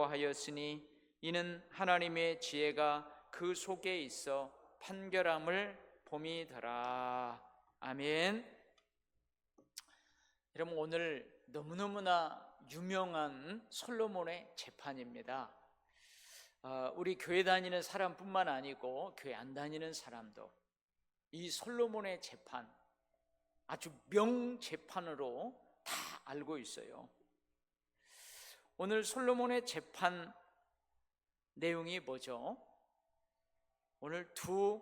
하였으니 이는 하나님의 지혜가 그 속에 있어 판결함을 봄이더라. 아멘. 여러분, 오늘 너무너무나 유명한 솔로몬의 재판입니다. 우리 교회 다니는 사람뿐만 아니고 교회 안 다니는 사람도 이 솔로몬의 재판 아주 명재판으로 다 알고 있어요. 오늘 솔로몬의 재판 내용이 뭐죠? 오늘 두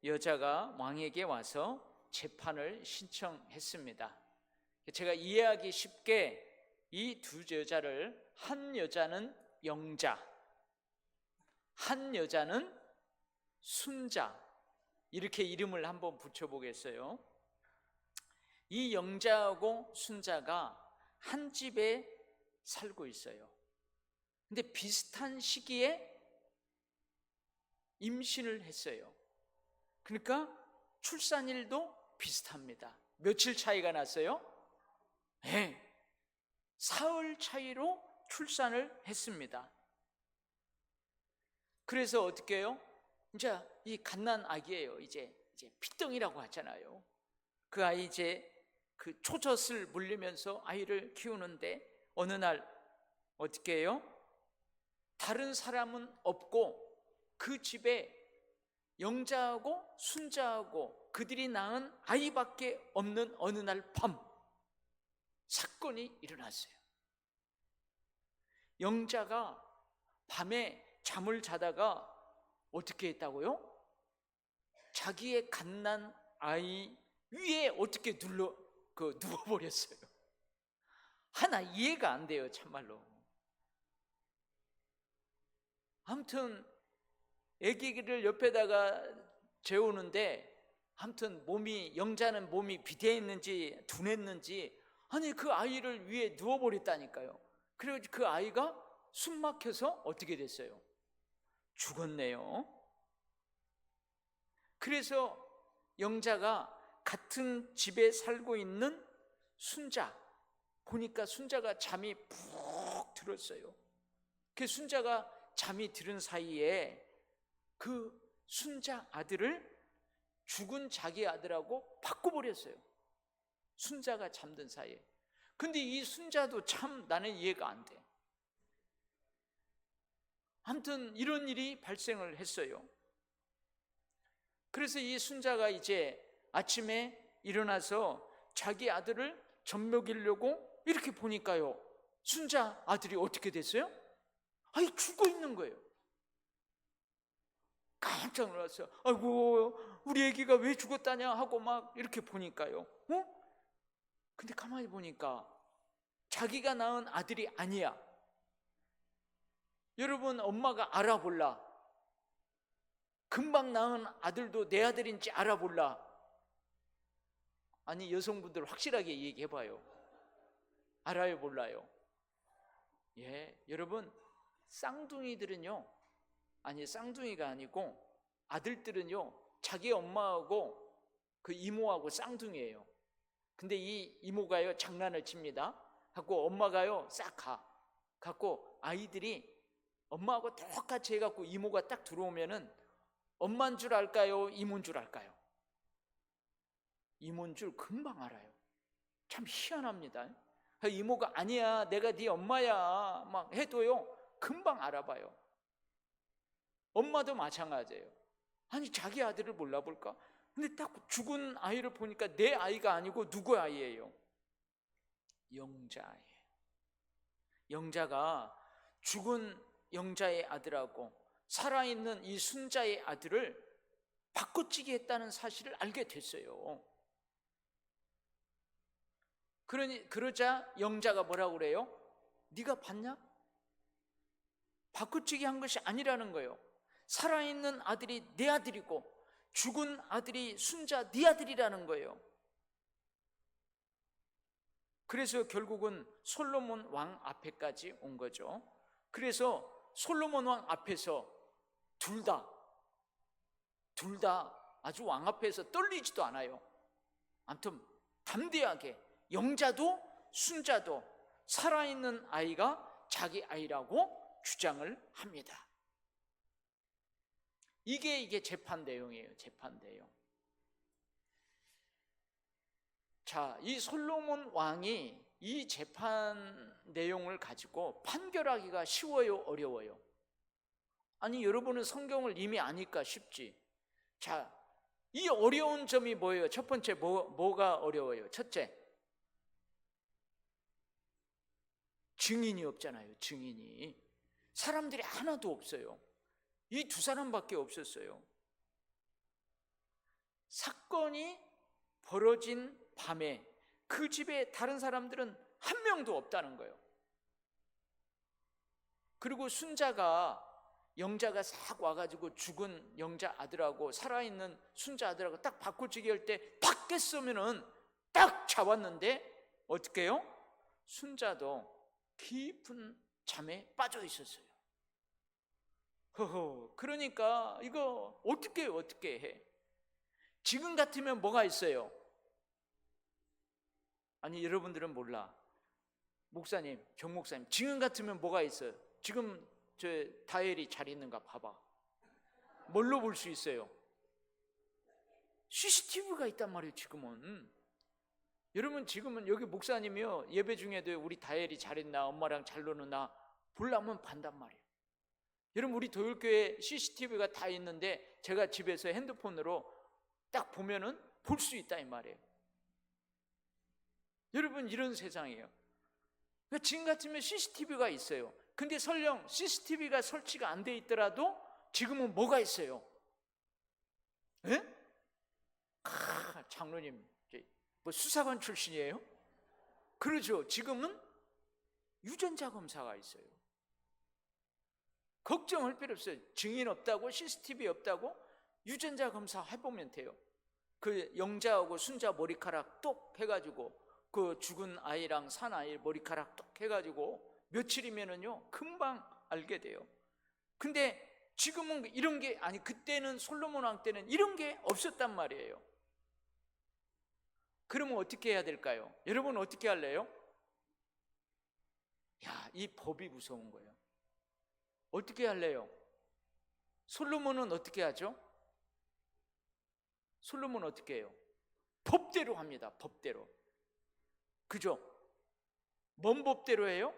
여자가 왕에게 와서 재판을 신청했습니다. 제가 이해하기 쉽게 이 두 여자를, 한 여자는 영자, 한 여자는 순자, 이렇게 이름을 한번 붙여보겠어요. 이 영자하고 순자가 한 집에 살고 있어요. 근데 비슷한 시기에 임신을 했어요. 그러니까 출산일도 비슷합니다. 며칠 차이가 났어요? 네, 사흘 차이로 출산을 했습니다. 그래서 어떻게 해요? 이제 이 갓난 아기예요. 이제 피덩이라고 하잖아요. 그 아이 이제 그 초젖을 물리면서 아이를 키우는데 어느 날 어떻게 해요? 다른 사람은 없고 그 집에 영자하고 순자하고 그들이 낳은 아이밖에 없는 어느 날 밤 사건이 일어났어요. 영자가 밤에 잠을 자다가 어떻게 했다고요? 자기의 갓난 아이 위에 어떻게 누워버렸어요. 하나 이해가 안 돼요, 참말로. 아무튼 아기를 옆에다가 재우는데 아무튼 영자는 몸이 비대했는지 둔했는지 아니 그 아이를 위에 누워버렸다니까요. 그래서 그 아이가 숨 막혀서 어떻게 됐어요? 죽었네요. 그래서 영자가 같은 집에 살고 있는 순자 보니까 순자가 잠이 푹 들었어요. 그 순자가 잠이 들은 사이에 그 순자 아들을 죽은 자기 아들하고 바꿔버렸어요. 순자가 잠든 사이에. 근데 이 순자도 참 나는 이해가 안 돼. 아무튼 이런 일이 발생을 했어요. 그래서 이 순자가 이제 아침에 일어나서 자기 아들을 젖먹이려고 이렇게 보니까요, 순자 아들이 어떻게 됐어요? 아니 죽어 있는 거예요. 깜짝 놀랐어요. 아이고 우리 애기가 왜 죽었다냐 하고 막 이렇게 보니까요, 근데 가만히 보니까 자기가 낳은 아들이 아니야. 여러분, 엄마가 알아볼라. 금방 낳은 아들도 내 아들인지 알아볼라. 아니 여성분들 확실하게 얘기해봐요. 알아요 몰라요? 예, 여러분, 쌍둥이들은요, 아니 쌍둥이가 아니고 아들들은요 자기 엄마하고 그 이모하고 쌍둥이에요. 근데 이 이모가요 장난을 칩니다. 갖고 엄마가요 싹 갖고 아이들이 엄마하고 똑같이 해갖고 이모가 딱 들어오면은 엄마인 줄 알까요? 이모인 줄 알까요? 이모인 줄 금방 알아요. 참 희한합니다. 이모가 아니야 내가 네 엄마야 막 해도요 금방 알아봐요. 엄마도 마찬가지예요. 아니 자기 아들을 몰라볼까? 근데 딱 죽은 아이를 보니까 내 아이가 아니고 누구 아이예요? 영자예요. 영자가 죽은 영자의 아들하고 살아있는 이 순자의 아들을 바꿔치기 했다는 사실을 알게 됐어요. 그러자 영자가 뭐라고 그래요? 네가 봤냐? 바꿔치기 한 것이 아니라는 거예요. 살아있는 아들이 내 아들이고 죽은 아들이 순자 네 아들이라는 거예요. 그래서 결국은 솔로몬 왕 앞에까지 온 거죠. 그래서 솔로몬 왕 앞에서 둘 다 아주 왕 앞에서 떨리지도 않아요. 아무튼 담대하게 영자도 순자도 살아있는 아이가 자기 아이라고 주장을 합니다. 이게 재판 내용이에요. 재판 내용. 자, 이 솔로몬 왕이 이 재판 내용을 가지고 판결하기가 쉬워요, 어려워요? 아니, 여러분은 성경을 이미 아니까 쉽지. 자, 이 어려운 점이 뭐예요? 첫 번째, 뭐가 어려워요? 첫째, 증인이 없잖아요. 증인이. 사람들이 하나도 없어요. 이 두 사람밖에 없었어요. 사건이 벌어진 밤에 그 집에 다른 사람들은 한 명도 없다는 거예요. 그리고 순자가, 영자가 싹 와가지고 죽은 영자 아들하고 살아있는 순자 아들하고 딱 바꾸치기 할 때 딱 깼으면은 딱 잡았는데 어떻게 해요? 순자도 깊은 잠에 빠져 있었어요. 허허, 그러니까 이거 어떻게 해? 지금 같으면 뭐가 있어요? 아니, 여러분들은 몰라. 목사님, 정 목사님, 지금 같으면 뭐가 있어요? 지금 저 다엘이 잘 있는가 봐봐. 뭘로 볼 수 있어요? CCTV가 있단 말이에요. 지금은. 여러분, 지금은 여기 목사님이요, 예배 중에도 우리 다엘이 잘 있나, 엄마랑 잘 노느나 보려면 반단 말이에요. 여러분, 우리 도율교회 CCTV가 다 있는데 제가 집에서 핸드폰으로 딱 보면은 볼 수 있다 이 말이에요. 여러분, 이런 세상이에요. 그러니까 지금 같으면 CCTV가 있어요. 근데 설령 CCTV가 설치가 안 돼 있더라도 지금은 뭐가 있어요? 예? 장로님 뭐 수사관 출신이에요? 그러죠. 지금은 유전자 검사가 있어요. 걱정할 필요 없어요. 증인 없다고, CCTV 없다고 유전자 검사 해보면 돼요. 그 영자하고 순자 머리카락 똑 해가지고 그 죽은 아이랑 산 아이 머리카락 똑 해가지고 며칠이면은요 금방 알게 돼요. 근데 지금은 이런 게 아니, 그때는 솔로몬 왕 때는 이런 게 없었단 말이에요. 그러면 어떻게 해야 될까요? 여러분, 어떻게 할래요? 야, 이 법이 무서운 거예요. 어떻게 할래요? 솔로몬은 어떻게 하죠? 솔로몬은 어떻게 해요? 법대로 합니다. 법대로. 그죠? 뭔 법대로 해요?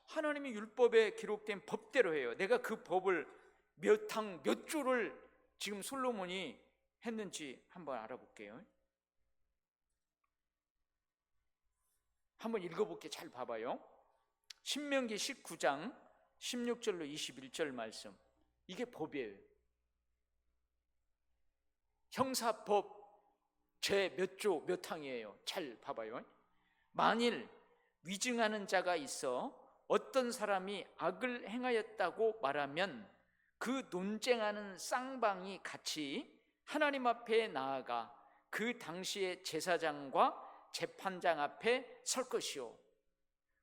하나님의 율법에 기록된 법대로 해요. 내가 그 법을 몇 항 몇 조를 지금 솔로몬이 했는지 한번 알아볼게요. 한번 읽어볼게요. 잘 봐봐요. 신명기 19장 16절로 21절 말씀. 이게 법이에요. 형사법 제 몇 조 몇 항이에요. 잘 봐봐요. 만일 위증하는 자가 있어 어떤 사람이 악을 행하였다고 말하면 그 논쟁하는 쌍방이 같이 하나님 앞에 나아가 그 당시의 제사장과 재판장 앞에 설 것이요.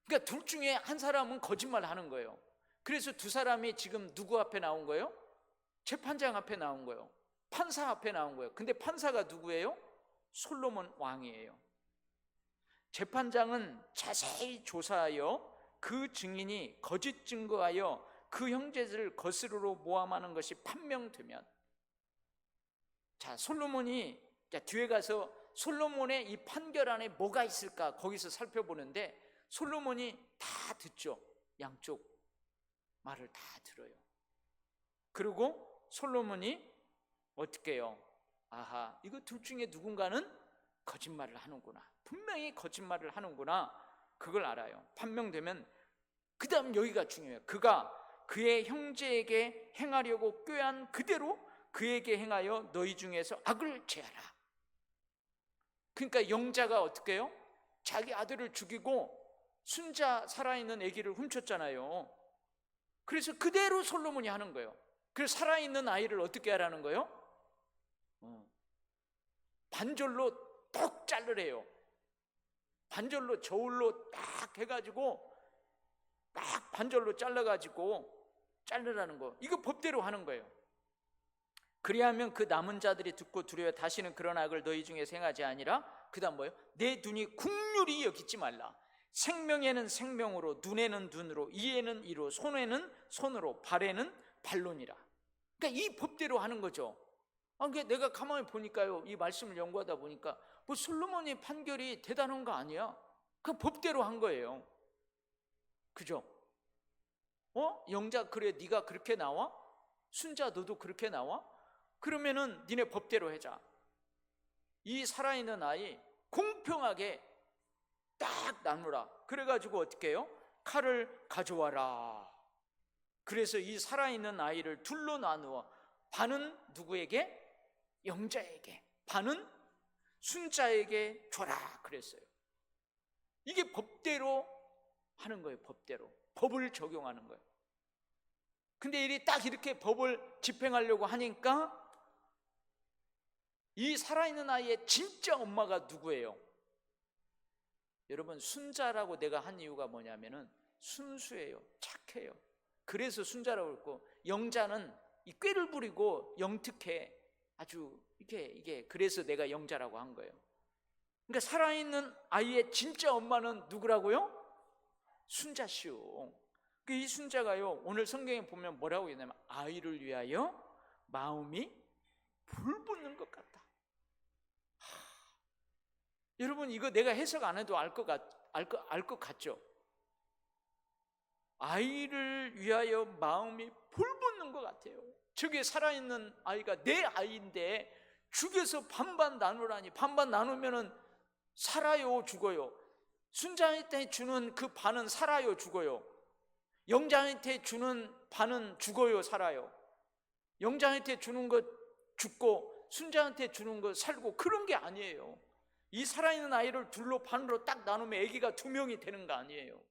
그러니까 둘 중에 한 사람은 거짓말 하는 거예요. 그래서 두 사람이 지금 누구 앞에 나온 거예요? 재판장 앞에 나온 거예요. 판사 앞에 나온 거예요. 근데 판사가 누구예요? 솔로몬 왕이에요. 재판장은 자세히 조사하여 그 증인이 거짓 증거하여 그 형제들을 거스르러 모함하는 것이 판명되면, 자, 솔로몬이 뒤에 가서 솔로몬의 이 판결 안에 뭐가 있을까 거기서 살펴보는데 솔로몬이 다 듣죠. 양쪽 말을 다 들어요. 그리고 솔로몬이 어떻게 해요? 아하, 이거 둘 중에 누군가는 거짓말을 하는구나, 분명히 거짓말을 하는구나, 그걸 알아요. 판명되면 그 다음 여기가 중요해요. 그가 그의 형제에게 행하려고 꾀한 그대로 그에게 행하여 너희 중에서 악을 제하라. 그러니까 영자가 어떻게 해요? 자기 아들을 죽이고 순자 살아있는 아기를 훔쳤잖아요. 그래서 그대로 솔로몬이 하는 거예요. 그래서 살아있는 아이를 어떻게 하라는 거예요? 반절로 톡 자르래요. 반절로, 저울로 딱 해가지고 딱 반절로 잘라가지고 자르라는 거. 이거 법대로 하는 거예요. 그리하면 그 남은 자들이 듣고 두려워 다시는 그런 악을 너희 중에 행하지 아니라, 그 다음 뭐예요? 내 눈이 국률이 여기지 말라. 생명에는 생명으로, 눈에는 눈으로, 이에는 이로, 손에는 손으로, 발에는 발로니라. 그러니까 이 법대로 하는 거죠. 그러니까 내가 가만히 보니까요, 이 말씀을 연구하다 보니까 뭐 솔로몬의 판결이 대단한 거 아니야. 그 법대로 한 거예요. 그죠? 영자, 그래 네가 그렇게 나와? 순자 너도 그렇게 나와? 그러면은 니네 법대로 하자. 이 살아있는 아이 공평하게 딱 나누라. 그래가지고 어떻게 해요? 칼을 가져와라. 그래서 이 살아있는 아이를 둘로 나누어 반은 누구에게? 영자에게, 반은 순자에게 줘라 그랬어요. 이게 법대로 하는 거예요. 법대로 법을 적용하는 거예요. 근데 일이 딱 이렇게 법을 집행하려고 하니까 이 살아있는 아이의 진짜 엄마가 누구예요? 여러분, 순자라고 내가 한 이유가 뭐냐면은 순수해요. 착해요. 그래서 순자라고 했고, 영자는 이 꾀를 부리고 영특해. 아주 이게 그래서 내가 영자라고 한 거예요. 그러니까 살아있는 아이의 진짜 엄마는 누구라고요? 순자시오. 이 순자가요, 오늘 성경에 보면 뭐라고 했냐면 아이를 위하여 마음이 불붙는 것 같다. 여러분, 이거 내가 해석 안 해도 알 것 같죠? 아이를 위하여 마음이 불붙는 것 같아요. 저게 살아있는 아이가 내 아이인데 죽여서 반반 나누라니. 반반 나누면은 살아요, 죽어요? 순자한테 주는 그 반은 살아요, 죽어요? 영자한테 주는 반은 죽어요, 살아요? 영자한테 주는 것 죽고 순자한테 주는 것 살고, 그런 게 아니에요. 이 살아있는 아이를 둘로 반으로 딱 나누면 아기가 2명이 되는 거 아니에요.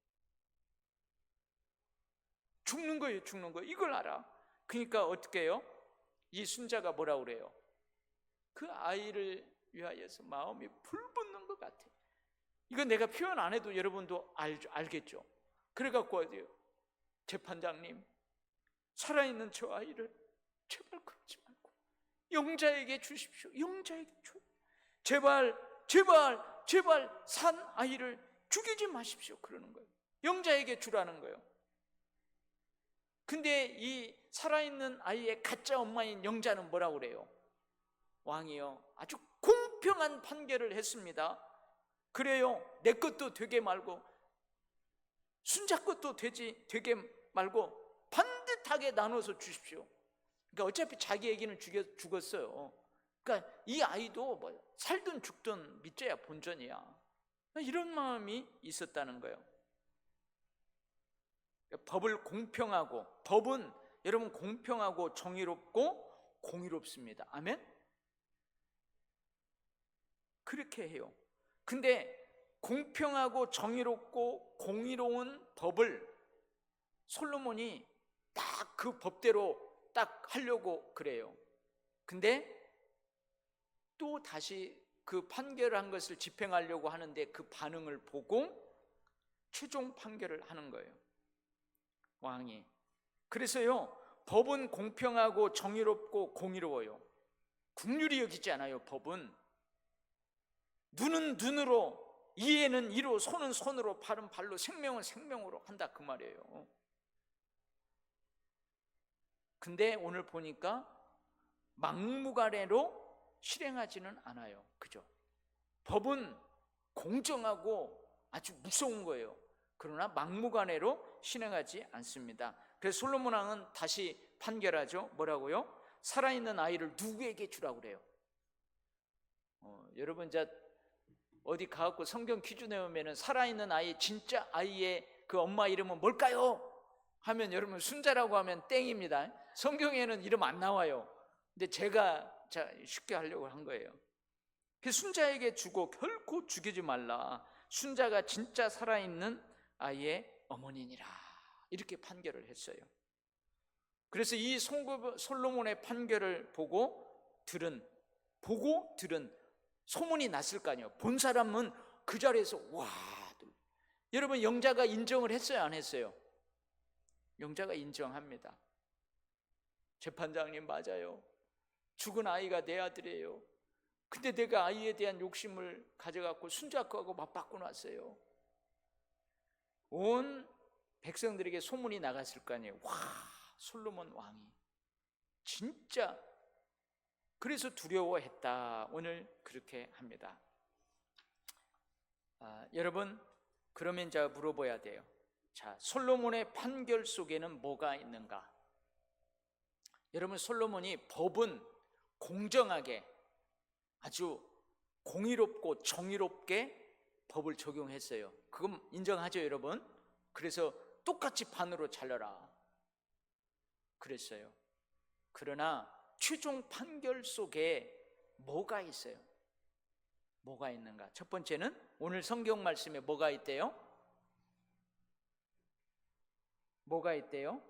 죽는 거예요, 죽는 거. 이걸 알아. 그러니까 어떻게 해요? 이 순자가 뭐라고 그래요? 그 아이를 위하여서 마음이 불붙는 것 같아. 이건 내가 표현 안 해도 여러분도 알겠죠? 그래갖고 어디요? 재판장님, 살아있는 저 아이를 제발 그러지 말고 영자에게 주십시오. 영자에게 줘요. 제발 산 아이를 죽이지 마십시오. 그러는 거예요. 영자에게 주라는 거예요. 근데 이 살아있는 아이의 가짜 엄마인 영자는 뭐라고 그래요? 왕이요, 아주 공평한 판결을 했습니다. 그래요, 내 것도 되게 말고 순자 것도 되게 말고 반듯하게 나눠서 주십시오. 그러니까 어차피 자기 애기는 죽었어요. 그러니까 이 아이도 뭐 살든 죽든 밑져야 본전이야. 이런 마음이 있었다는 거예요. 법을 공평하고, 법은 여러분 공평하고 정의롭고 공의롭습니다. 아멘? 그렇게 해요. 근데 공평하고 정의롭고 공의로운 법을 솔로몬이 딱 그 법대로 딱 하려고 그래요. 근데 또 다시 그 판결을 한 것을 집행하려고 하는데 그 반응을 보고 최종 판결을 하는 거예요, 왕이. 그래서요, 법은 공평하고 정의롭고 공의로워요. 국률이 여기지 않아요. 법은 눈은 눈으로, 이에는 이로, 손은 손으로, 발은 발로, 생명은 생명으로 한다, 그 말이에요. 근데 오늘 보니까 막무가내로 실행하지는 않아요. 그죠? 법은 공정하고 아주 무서운 거예요. 그러나 막무가내로 실행하지 않습니다. 그래서 솔로몬 왕은 다시 판결하죠. 뭐라고요? 살아있는 아이를 누구에게 주라고 그래요? 여러분, 이제 어디 가갖고 성경 퀴즈 내오면은 살아있는 아이, 진짜 아이의 그 엄마 이름은 뭘까요? 하면 여러분 순자라고 하면 땡입니다. 성경에는 이름 안 나와요. 근데 제가 쉽게 하려고 한 거예요. 그 순자에게 주고 결코 죽이지 말라. 순자가 진짜 살아있는 아이의 어머니니라. 이렇게 판결을 했어요. 그래서 이 솔로몬의 판결을 보고 들은 소문이 났을 거 아니에요. 본 사람은 그 자리에서 와. 여러분, 영자가 인정을 했어요, 안 했어요? 영자가 인정합니다. 재판장님, 맞아요. 죽은 아이가 내 아들이에요. 근데 내가 아이에 대한 욕심을 가져갖고 순자 거하고 맞바꿔 놨어요. 온 백성들에게 소문이 나갔을 거 아니에요. 와, 솔로몬 왕이 진짜, 그래서 두려워했다. 오늘 그렇게 합니다. 여러분, 그러면 이제 물어봐야 돼요. 자, 솔로몬의 판결 속에는 뭐가 있는가? 여러분, 솔로몬이 법은 공정하게, 아주 공의롭고 정의롭게 법을 적용했어요. 그건 인정하죠, 여러분? 그래서 똑같이 판으로 잘라라 그랬어요. 그러나 최종 판결 속에 뭐가 있어요? 뭐가 있는가? 첫 번째는 오늘 성경 말씀에 뭐가 있대요? 뭐가 있대요?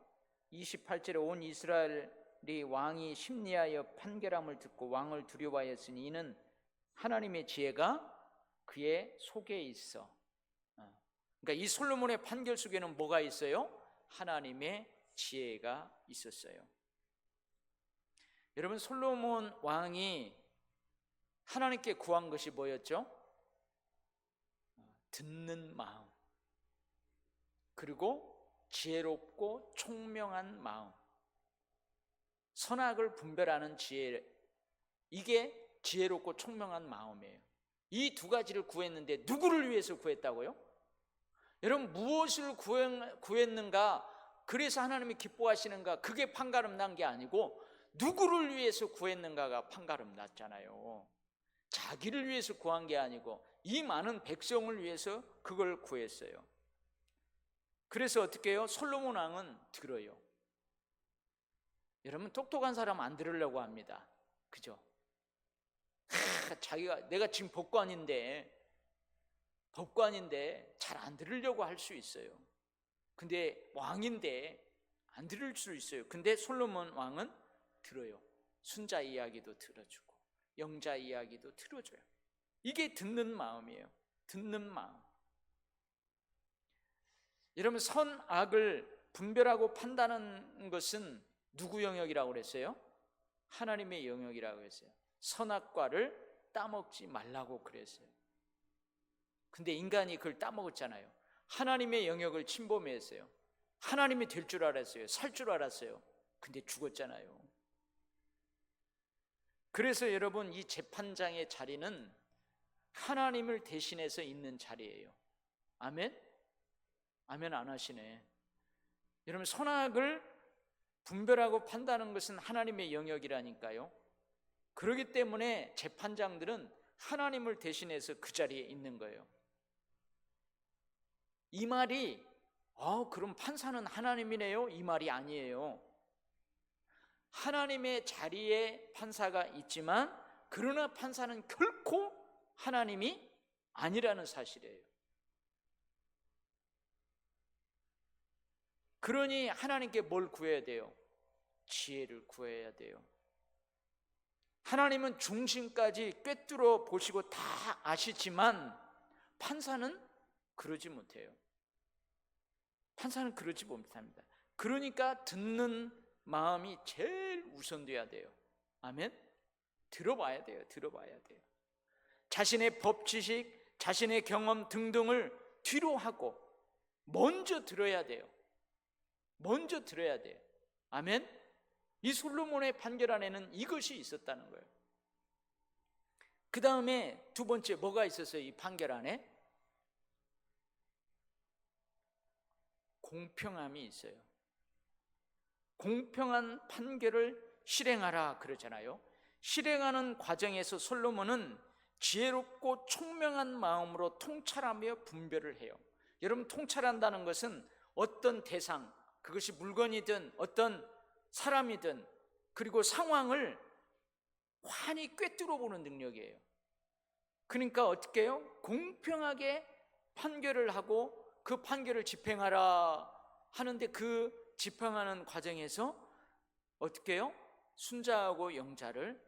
28절에 온 이스라엘이 왕이 심리하여 판결함을 듣고 왕을 두려워하였으니 이는 하나님의 지혜가 그의 속에 있어. 그러니까 이 솔로몬의 판결 속에는 뭐가 있어요? 하나님의 지혜가 있었어요. 여러분, 솔로몬 왕이 하나님께 구한 것이 뭐였죠? 듣는 마음, 그리고 지혜롭고 총명한 마음, 선악을 분별하는 지혜, 이게 지혜롭고 총명한 마음이에요. 이 두 가지를 구했는데 누구를 위해서 구했다고요? 여러분, 무엇을 구했는가? 그래서 하나님이 기뻐하시는가? 그게 판가름 난 게 아니고 누구를 위해서 구했는가가 판가름 났잖아요. 자기를 위해서 구한 게 아니고 이 많은 백성을 위해서 그걸 구했어요. 그래서 어떻게 해요? 솔로몬 왕은 들어요. 여러분, 똑똑한 사람 안 들으려고 합니다. 그죠? 자기가, 내가 지금 법관인데 잘 안 들으려고 할 수 있어요. 근데 왕인데 안 들을 수 있어요. 근데 솔로몬 왕은 들어요. 순자 이야기도 들어주고 영자 이야기도 들어줘요. 이게 듣는 마음이에요. 듣는 마음. 여러분, 선악을 분별하고 판단하는 것은 누구 영역이라고 그랬어요? 하나님의 영역이라고 했어요. 선악과를 따먹지 말라고 그랬어요. 근데 인간이 그걸 따먹었잖아요. 하나님의 영역을 침범했어요. 하나님이 될 줄 알았어요. 살 줄 알았어요. 근데 죽었잖아요. 그래서 여러분, 이 재판장의 자리는 하나님을 대신해서 있는 자리예요. 아멘? 아멘 안 하시네. 여러분, 선악을 분별하고 판단하는 것은 하나님의 영역이라니까요. 그렇기 때문에 재판장들은 하나님을 대신해서 그 자리에 있는 거예요. 이 말이 그럼 판사는 하나님이네요? 이 말이 아니에요. 하나님의 자리에 판사가 있지만 그러나 판사는 결코 하나님이 아니라는 사실이에요. 그러니 하나님께 뭘 구해야 돼요? 지혜를 구해야 돼요. 하나님은 중심까지 꿰뚫어 보시고 다 아시지만 판사는 그러지 못해요. 판사는 그러지 못합니다. 그러니까 듣는 마음이 제일 우선돼야 돼요. 아멘? 들어봐야 돼요. 들어봐야 돼요. 자신의 법 지식, 자신의 경험 등등을 뒤로 하고 먼저 들어야 돼요. 먼저 들어야 돼요. 아멘? 이 솔로몬의 판결 안에는 이것이 있었다는 거예요. 그 다음에 두 번째 뭐가 있었어요? 이 판결 안에 공평함이 있어요. 공평한 판결을 실행하라 그러잖아요. 실행하는 과정에서 솔로몬은 지혜롭고 총명한 마음으로 통찰하며 분별을 해요. 여러분, 통찰한다는 것은 어떤 대상, 그것이 물건이든 어떤 사람이든 그리고 상황을 환히 꿰뚫어 보는 능력이에요. 그러니까 어떻게 해요? 공평하게 판결을 하고 그 판결을 집행하라 하는데 그 집행하는 과정에서 어떻게 해요? 순자하고 영자를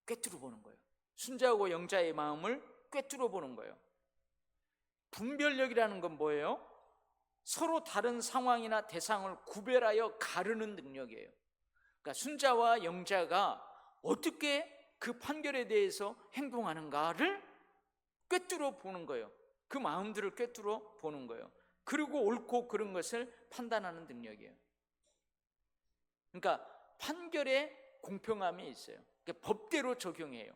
꿰뚫어 보는 거예요. 순자하고 영자의 마음을 꿰뚫어 보는 거예요. 분별력이라는 건 뭐예요? 서로 다른 상황이나 대상을 구별하여 가르는 능력이에요. 그러니까 순자와 영자가 어떻게 그 판결에 대해서 행동하는가를 꿰뚫어 보는 거예요. 그 마음들을 꿰뚫어 보는 거예요. 그리고 옳고 그른 것을 판단하는 능력이에요. 그러니까 판결에 공평함이 있어요. 그러니까 법대로 적용해요.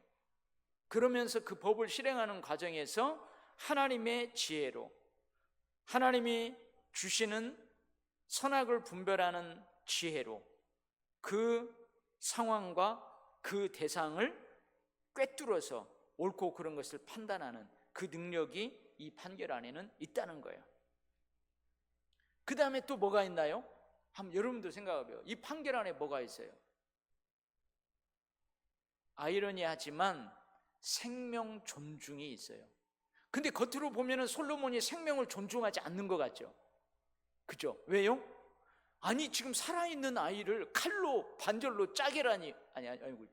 그러면서 그 법을 실행하는 과정에서 하나님의 지혜로, 하나님이 주시는 선악을 분별하는 지혜로 그 상황과 그 대상을 꿰뚫어서 옳고 그른 것을 판단하는 그 능력이 이 판결 안에는 있다는 거예요. 그 다음에 또 뭐가 있나요? 한번 여러분도 생각해봐요. 이 판결 안에 뭐가 있어요? 아이러니하지만 생명 존중이 있어요. 근데 겉으로 보면은 솔로몬이 생명을 존중하지 않는 것 같죠? 그죠? 왜요? 아니 지금 살아있는 아이를 칼로 반절로 짜게라니. 아니고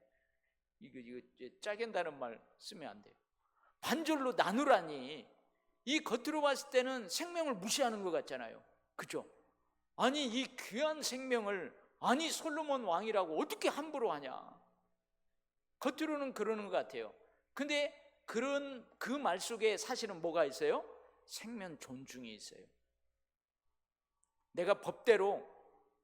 이거 짜겐다는 말 쓰면 안 돼요. 반절로 나누라니. 이 겉으로 봤을 때는 생명을 무시하는 것 같잖아요. 그죠? 아니 이 귀한 생명을, 아니 솔로몬 왕이라고 어떻게 함부로 하냐. 겉으로는 그러는 것 같아요. 근데 그런 그 말 속에 사실은 뭐가 있어요? 생명 존중이 있어요. 내가 법대로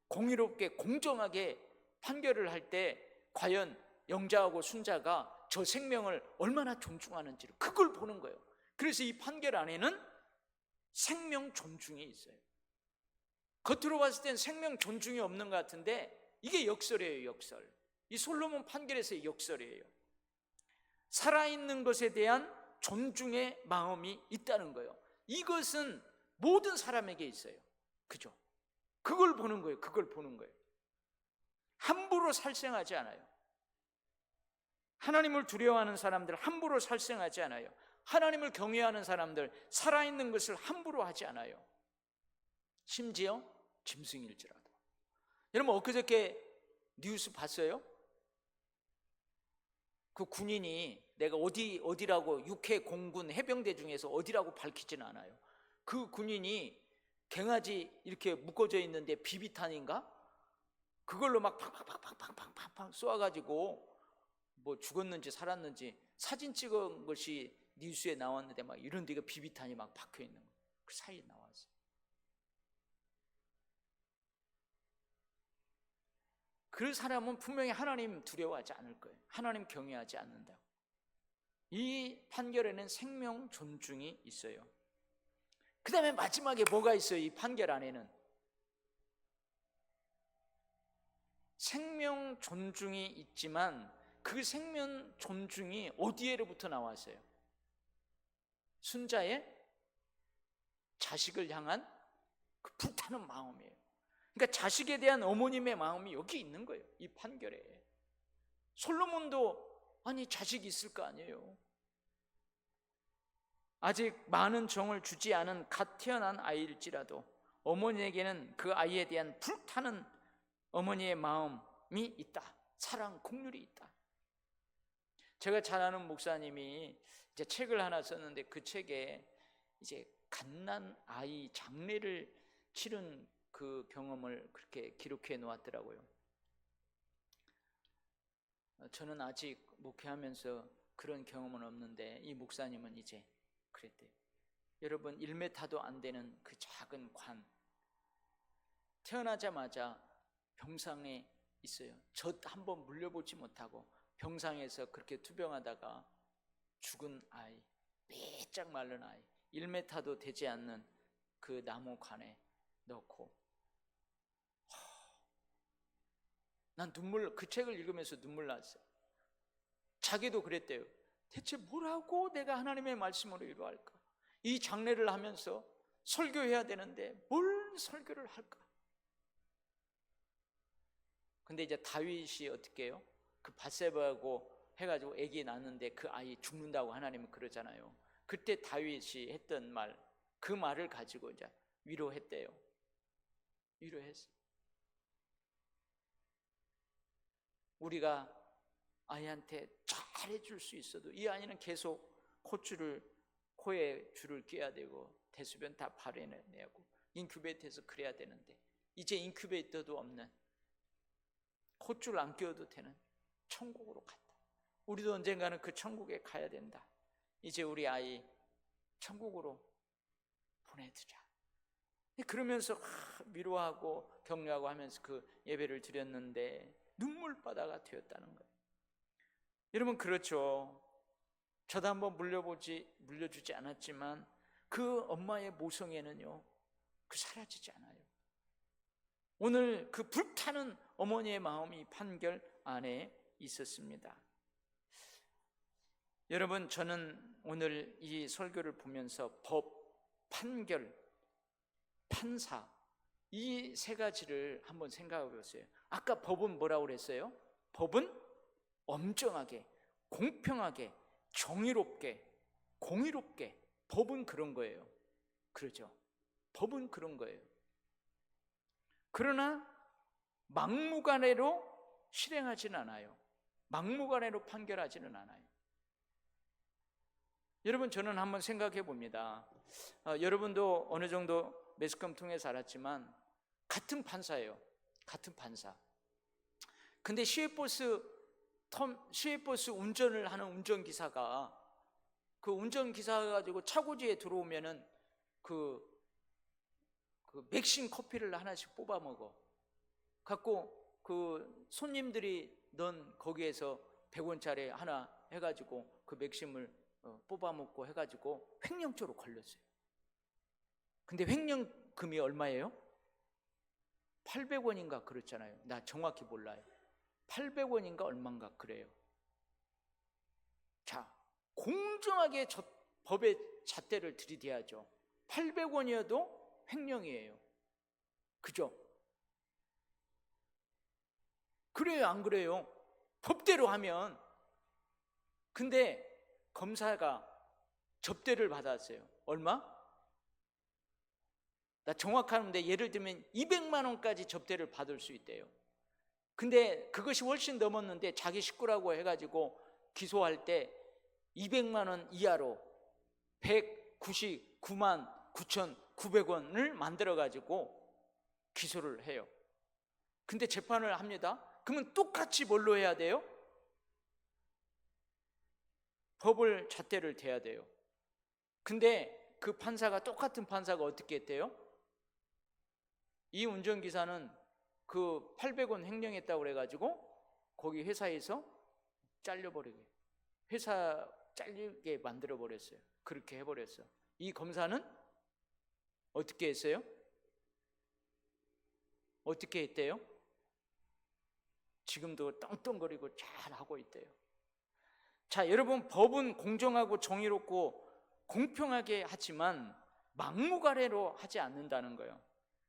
공의롭게 공정하게 판결을 할 때 과연 영자하고 순자가 저 생명을 얼마나 존중하는지를 그걸 보는 거예요. 그래서 이 판결 안에는 생명 존중이 있어요. 겉으로 봤을 땐 생명 존중이 없는 것 같은데 이게 역설이에요. 역설. 이 솔로몬 판결에서의 역설이에요. 살아있는 것에 대한 존중의 마음이 있다는 거예요. 이것은 모든 사람에게 있어요. 그죠? 그걸 보는 거예요. 그걸 보는 거예요. 함부로 살생하지 않아요. 하나님을 두려워하는 사람들 함부로 살생하지 않아요. 하나님을 경외하는 사람들 살아있는 것을 함부로 하지 않아요. 심지어 짐승일지라도. 여러분 엊그저께 뉴스 봤어요? 그 군인이 내가 어디라고 육해 공군 해병대 중에서 어디라고 밝히지는 않아요. 그 군인이 갱아지 이렇게 묶어져 있는데 비비탄인가? 그걸로 막 팍팍팍팍팍팍 쏘아가지고 뭐 죽었는지 살았는지 사진 찍은 것이 뉴스에 나왔는데 막 이런 데가 비비탄이 막 박혀 있는 거예요. 그 사이에 나왔어요. 그 사람은 분명히 하나님 두려워하지 않을 거예요. 하나님 경외하지 않는다. 이 판결에는 생명 존중이 있어요. 그 다음에 마지막에 뭐가 있어요? 이 판결 안에는 생명 존중이 있지만 그 생명 존중이 어디에로부터 나왔어요? 순자의 자식을 향한 그 불타는 마음이에요. 그러니까 자식에 대한 어머님의 마음이 여기 있는 거예요. 이 판결에. 솔로몬도 아니 자식이 있을 거 아니에요. 아직 많은 정을 주지 않은 갓 태어난 아이일지라도 어머니에게는 그 아이에 대한 불타는 어머니의 마음이 있다. 사랑, 긍휼이 있다. 제가 잘 아는 목사님이 이제 책을 하나 썼는데 그 책에 이제 갓난 아이 장례를 치른 그 경험을 그렇게 기록해 놓았더라고요. 저는 아직 목회하면서 그런 경험은 없는데 이 목사님은 이제 그랬대요. 여러분 1m도 안 되는 그 작은 관, 태어나자마자 병상에 있어요. 젖 한번 물려보지 못하고 병상에서 그렇게 투병하다가 죽은 아이, 빼짝 마른 아이, 1m도 되지 않는 그 나무 관에 넣고, 난 그 책을 읽으면서 눈물 났어요. 자기도 그랬대요. 대체 뭐라고 내가 하나님의 말씀으로 이루할까? 이 장례를 하면서 설교해야 되는데 뭘 설교를 할까? 근데 이제 다윗이 어떻게 해요? 그 밧세바하고 해가지고 아기 낳는데 그 아이 죽는다고 하나님은 그러잖아요. 그때 다윗이 했던 말, 그 말을 가지고 이제 위로했대요. 위로했어요. 우리가 아이한테 잘해줄 수 있어도 이 아이는 계속 코에 줄을 껴야 되고 대소변 다 발해내고 인큐베이터에서 그래야 되는데 이제 인큐베이터도 없는, 콧줄 안 끼워도 되는 천국으로 갔다. 우리도 언젠가는 그 천국에 가야 된다. 이제 우리 아이 천국으로 보내드자. 그러면서 위로하고 격려하고 하면서 그 예배를 드렸는데 눈물바다가 되었다는 거예요. 여러분, 그렇죠. 저도 한번 물려주지 않았지만 그 엄마의 모성애는요, 사라지지 않아요. 오늘 그 불타는 어머니의 마음이 판결 안에 있었습니다. 여러분, 저는 오늘 이 설교를 보면서 법, 판결, 판사, 이 세 가지를 한번 생각해 보세요. 아까 법은 뭐라고 그랬어요? 법은 엄정하게, 공평하게, 정의롭게, 공의롭게, 법은 그런 거예요. 그렇죠? 법은 그런 거예요. 그러나 막무가내로 실행하지는 않아요. 막무가내로 판결하지는 않아요. 여러분, 저는 한번 생각해 봅니다. 여러분도 어느 정도 매스컴 통해서 알았지만 같은 판사예요. 같은 판사. 근데 시외버스 운전을 하는 운전기사가 그 운전기사가 가지고 차고지에 들어오면은 그 맥심 커피를 하나씩 뽑아 먹어 갖고 그 손님들이 넌 거기에서 100원짜리 하나 해가지고 그 맥심을 뽑아 먹고 해가지고 횡령죄로 걸렸어요. 근데 횡령금이 얼마예요? 800원인가 그렇잖아요. 나 정확히 몰라요. 800원인가 얼마인가 그래요. 자, 공정하게 법의 잣대를 들이대야죠. 800원이어도 횡령이에요. 그죠? 그래요, 안 그래요? 법대로 하면. 근데 검사가 접대를 받았어요. 얼마? 나 정확한데 예를 들면 200만 원까지 접대를 받을 수 있대요. 근데 그것이 훨씬 넘었는데 자기 식구라고 해가지고 기소할 때 200만 원 이하로 199만 9,900원을 만들어가지고 기소를 해요. 근데 재판을 합니다. 그러면 똑같이 뭘로 해야 돼요? 법을 잣대를 대야 돼요. 근데 그 판사가, 똑같은 판사가 어떻게 했대요? 이 운전기사는 그 800원 횡령했다고 그래가지고 거기 회사에서 잘려버리게, 회사 잘리게 만들어버렸어요. 그렇게 해버렸어요. 이 검사는 어떻게 했어요? 어떻게 했대요? 지금도 떵떵거리고 잘 하고 있대요. 자, 여러분, 법은 공정하고 정의롭고 공평하게 하지만 막무가내로 하지 않는다는 거예요.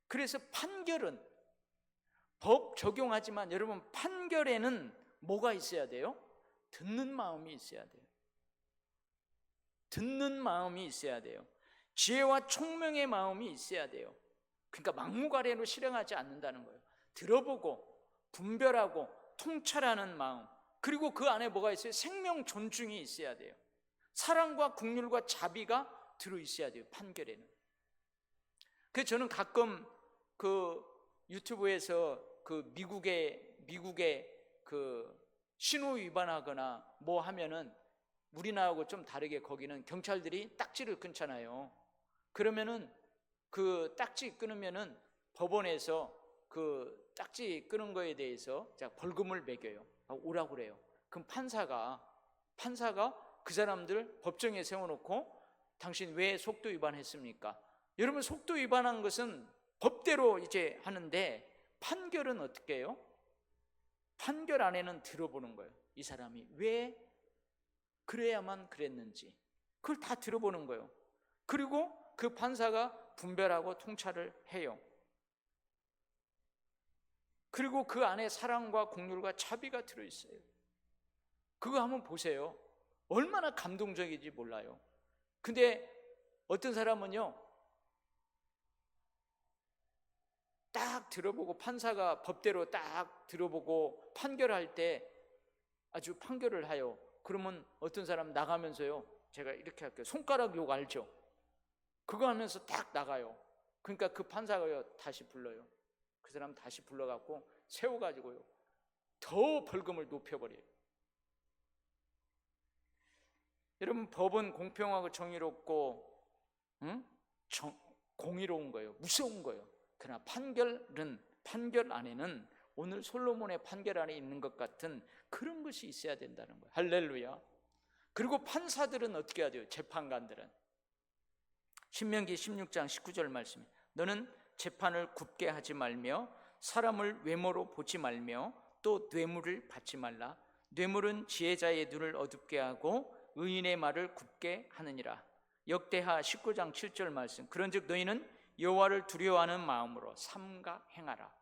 그래서 판결은 법 적용하지만 여러분, 판결에는 뭐가 있어야 돼요? 듣는 마음이 있어야 돼요. 듣는 마음이 있어야 돼요. 지혜와 총명의 마음이 있어야 돼요. 그러니까 막무가내로 실행하지 않는다는 거예요. 들어보고 분별하고 통찰하는 마음, 그리고 그 안에 뭐가 있어요? 생명 존중이 있어야 돼요. 사랑과 긍휼과 자비가 들어있어야 돼요, 판결에는. 그래서 저는 가끔 그 유튜브에서 그 미국의 그 신호 위반하거나 뭐 하면은 우리나라하고 좀 다르게 거기는 경찰들이 딱지를 끊잖아요. 그러면은 그 딱지 끊으면은 법원에서 그 딱지 끊은 거에 대해서 벌금을 매겨요. 오라고 그래요. 그럼 판사가 그 사람들 법정에 세워놓고 당신 왜 속도 위반했습니까? 여러분, 속도 위반한 것은 법대로 이제 하는데 판결은 어떻게 해요? 판결 안에는 들어보는 거예요. 이 사람이 왜 그래야만 그랬는지 그걸 다 들어보는 거예요. 그리고 그 판사가 분별하고 통찰을 해요. 그리고 그 안에 사랑과 긍휼과 자비가 들어있어요. 그거 한번 보세요. 얼마나 감동적인지 몰라요. 근데 어떤 사람은요, 딱 들어보고 판사가 법대로 딱 들어보고 판결할 때 아주 판결을 하요. 그러면 어떤 사람 나가면서요, 제가 이렇게 할게요. 손가락 욕 알죠? 그거 하면서 딱 나가요. 그러니까 그 판사가요 다시 불러요. 그 사람 다시 불러갖고 세워가지고요 더 벌금을 높여버려요. 여러분, 법은 공평하고 정의롭고 공의로운 거예요. 무서운 거예요. 그러나 판결 안에는 오늘 솔로몬의 판결 안에 있는 것 같은 그런 것이 있어야 된다는 거예요. 할렐루야. 그리고 판사들은 어떻게 해야 돼요? 재판관들은 신명기 16장 19절 말씀, 너는 재판을 굽게 하지 말며 사람을 외모로 보지 말며 또 뇌물을 받지 말라. 뇌물은 지혜자의 눈을 어둡게 하고 의인의 말을 굽게 하느니라. 역대하 19장 7절 말씀, 그런즉 너희는 여호와를 두려워하는 마음으로 삼가 행하라.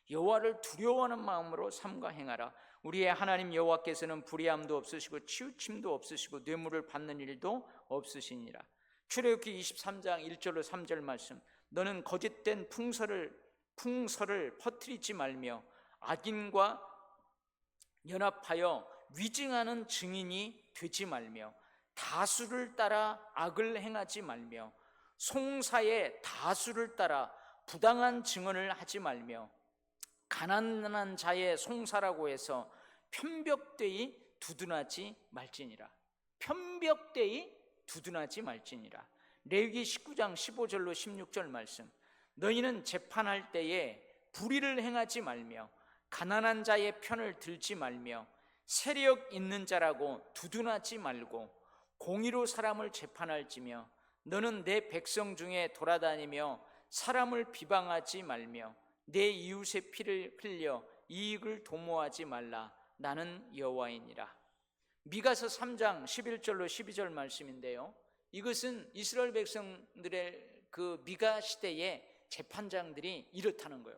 여호와를 두려워하는 마음으로 삼가 행하라. 우리의 하나님 여호와께서는 불의함도 없으시고 치우침도 없으시고 뇌물을 받는 일도 없으시니라. 출애굽기 23장 1절로 3절 말씀, 너는 거짓된 풍설을 퍼뜨리지 말며 악인과 연합하여 위증하는 증인이 되지 말며 다수를 따라 악을 행하지 말며 송사의 다수를 따라 부당한 증언을 하지 말며 가난한 자의 송사라고 해서 편벽되이 두둔하지 말지니라. 편벽되이 두둔하지 말지니라. 레위기 19장 15절로 16절 말씀, 너희는 재판할 때에 불의를 행하지 말며 가난한 자의 편을 들지 말며 세력 있는 자라고 두둔하지 말고 공의로 사람을 재판할지며 너는 내 백성 중에 돌아다니며 사람을 비방하지 말며 내 이웃의 피를 흘려 이익을 도모하지 말라. 나는 여호와이니라. 미가서 3장 11절로 12절 말씀인데요, 이것은 이스라엘 백성들의 그 미가 시대의 재판장들이 이렇다는 거예요.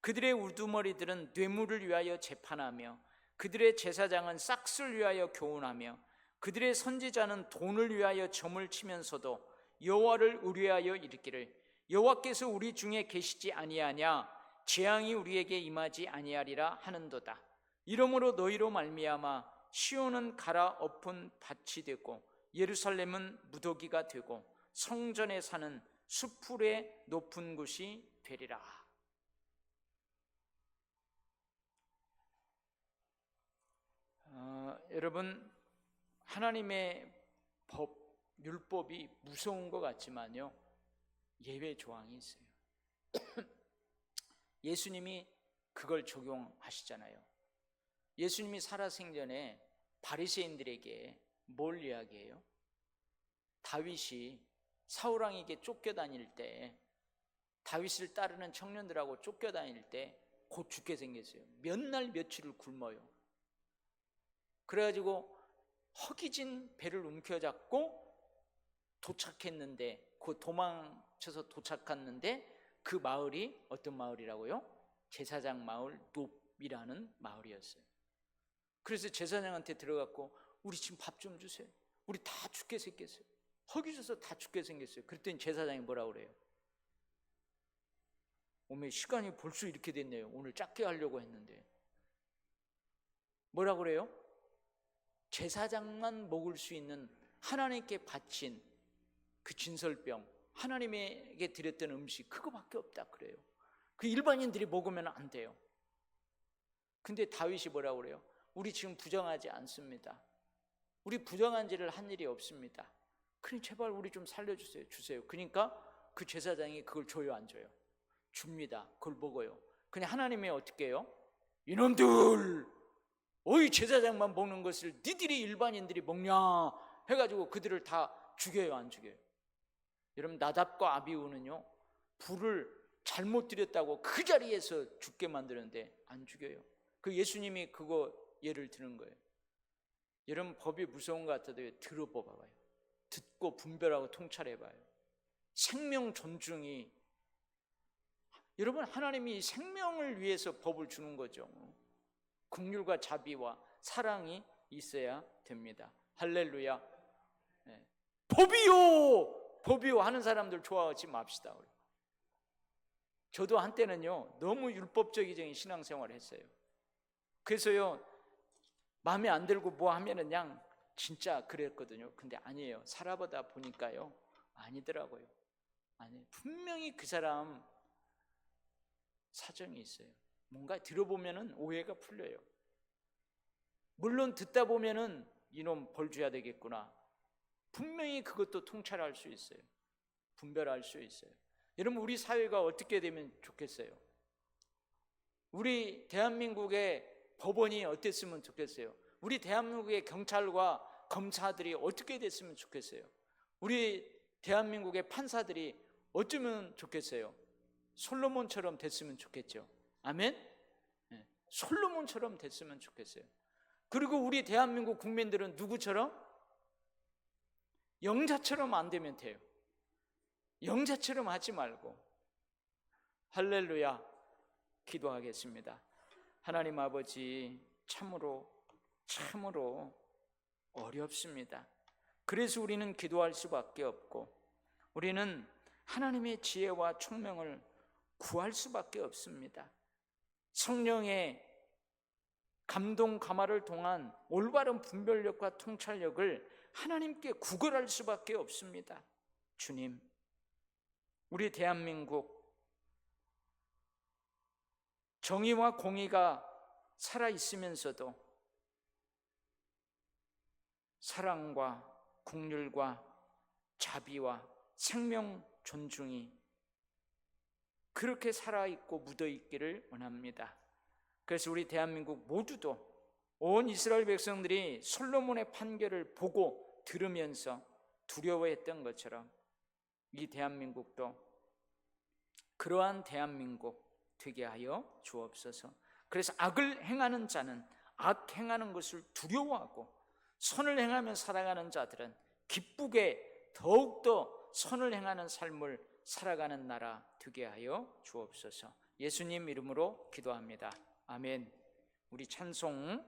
그들의 우두머리들은 뇌물을 위하여 재판하며 그들의 제사장은 싹스를 위하여 교훈하며 그들의 선지자는 돈을 위하여 점을 치면서도 여호와를 의뢰하여 이르기를 여호와께서 우리 중에 계시지 아니하냐, 재앙이 우리에게 임하지 아니하리라 하는도다. 이러므로 너희로 말미암아 시온은 갈아엎은 밭이 되고 예루살렘은 무더기가 되고 성전에 사는 수풀의 높은 곳이 되리라. 여러분, 하나님의 법, 율법이 무서운 것 같지만요, 예외 조항이 있어요. 예수님이 그걸 적용하시잖아요. 예수님이 살아생전에 바리새인들에게 뭘 이야기해요? 다윗이 사울왕에게 쫓겨다닐 때, 다윗을 따르는 청년들하고 쫓겨다닐 때 곧 죽게 생겼어요. 몇 날 며칠을 굶어요. 그래가지고 허기진 배를 움켜잡고 도착했는데, 그 도망쳐서 도착했는데 그 마을이 어떤 마을이라고요? 제사장 마을 놉이라는 마을이었어요. 그래서 제사장한테 들어갔고 우리 지금 밥 좀 주세요. 우리 다 죽게 생겼어요. 허기져서 다 죽게 생겼어요. 그랬더니 제사장이 뭐라 그래요? 오메, 시간이 벌써 이렇게 됐네요. 오늘 작게 하려고 했는데. 뭐라 그래요? 제사장만 먹을 수 있는 하나님께 바친 그 진설병, 하나님에게 드렸던 음식, 그거밖에 없다 그래요. 그 일반인들이 먹으면 안 돼요. 근데 다윗이 뭐라 그래요? 우리 지금 부정하지 않습니다. 우리 부정한 일을 한 일이 없습니다. 그러니 제발 우리 좀 살려주세요. 주세요. 그러니까 그 제사장이 그걸 줘요, 안 줘요? 줍니다. 그걸 먹어요. 근데 하나님이 어떻게 해요? 이놈들, 어이 제사장만 먹는 것을 니들이 일반인들이 먹냐 해가지고 그들을 다 죽여요, 안 죽여요? 여러분, 나답과 아비후는요, 불을 잘못 드렸다고 그 자리에서 죽게 만드는데 안 죽여요. 그 예수님이 그거 예를 드는 거예요. 여러분, 법이 무서운 것 같아도 들어봐봐요. 듣고 분별하고 통찰해봐요. 생명 존중이, 여러분, 하나님이 생명을 위해서 법을 주는 거죠. 긍휼과 자비와 사랑이 있어야 됩니다. 할렐루야. 네. 법이요 하는 사람들 좋아하지 맙시다. 저도 한때는요, 너무 율법적인 신앙생활을 했어요. 그래서요, 마음에 안 들고 뭐 하면은 그냥 진짜 그랬거든요. 근데 아니에요. 살아보다 보니까요, 아니더라고요. 아니, 분명히 그 사람 사정이 있어요. 뭔가 들어보면은 오해가 풀려요. 물론 듣다 보면은 이놈 벌 줘야 되겠구나, 분명히 그것도 통찰할 수 있어요. 분별할 수 있어요. 여러분, 우리 사회가 어떻게 되면 좋겠어요? 우리 대한민국의 법원이 어땠으면 좋겠어요? 우리 대한민국의 경찰과 검사들이 어떻게 됐으면 좋겠어요? 우리 대한민국의 판사들이 어쩌면 좋겠어요? 솔로몬처럼 됐으면 좋겠죠. 아멘? 네, 솔로몬처럼 됐으면 좋겠어요. 그리고 우리 대한민국 국민들은 누구처럼? 영자처럼 안 되면 돼요. 영자처럼 하지 말고. 할렐루야. 기도하겠습니다. 하나님 아버지, 참으로 어렵습니다. 그래서 우리는 기도할 수밖에 없고, 우리는 하나님의 지혜와 총명을 구할 수밖에 없습니다. 성령의 감동 감화를 통한 올바른 분별력과 통찰력을 하나님께 구걸할 수밖에 없습니다. 주님, 우리 대한민국 정의와 공의가 살아있으면서도 사랑과 긍휼과 자비와 생명 존중이 그렇게 살아있고 묻어있기를 원합니다. 그래서 우리 대한민국 모두도, 온 이스라엘 백성들이 솔로몬의 판결을 보고 들으면서 두려워했던 것처럼 이 대한민국도 그러한 대한민국 되게 하여 주옵소서. 그래서 악을 행하는 자는 악 행하는 것을 두려워하고, 선을 행하며 살아가는 자들은 기쁘게 더욱더 선을 행하는 삶을 살아가는 나라 되게 하여 주옵소서. 예수님 이름으로 기도합니다. 아멘. 우리 찬송